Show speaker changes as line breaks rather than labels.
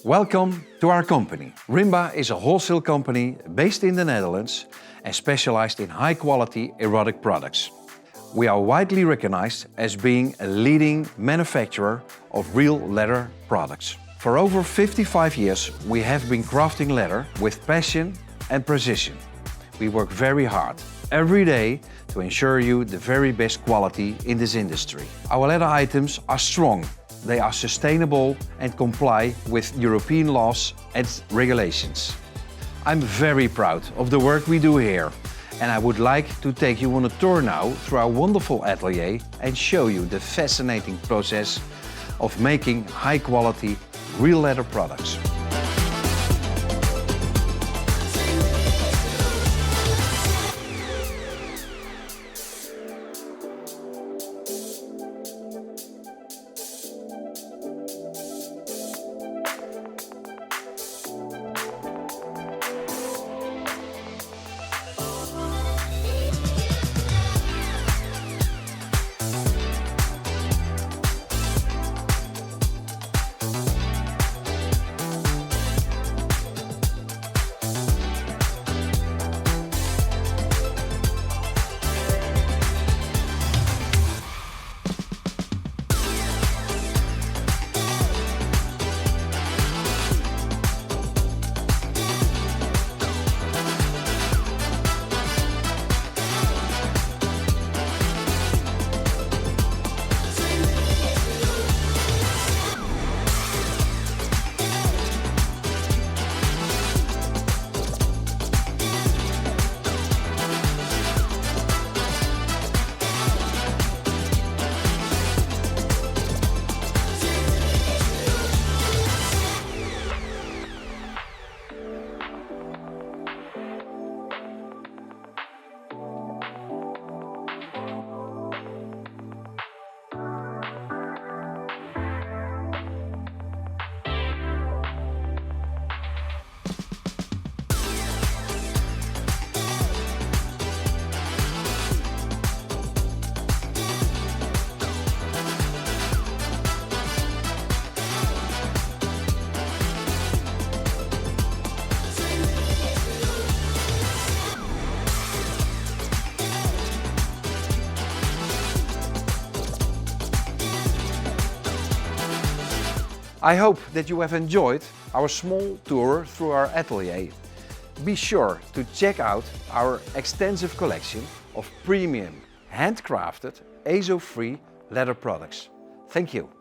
Welcome to our company. Rimba is a wholesale company based in the Netherlands and specialized in high-quality erotic products. We are widely recognized as being a leading manufacturer of real leather products. For over 55 years, we have been crafting leather with passion and precision. We work very hard every day to ensure you the very best quality in this industry. Our leather items are strong. They are sustainable and comply with European laws and regulations. I'm very proud of the work we do here, and I would like to take you on a tour now through our wonderful atelier and show you the fascinating process of making high-quality real leather products. I hope that you have enjoyed our small tour through our atelier. Be sure to check out our extensive collection of premium, handcrafted, ASO-free leather products. Thank you.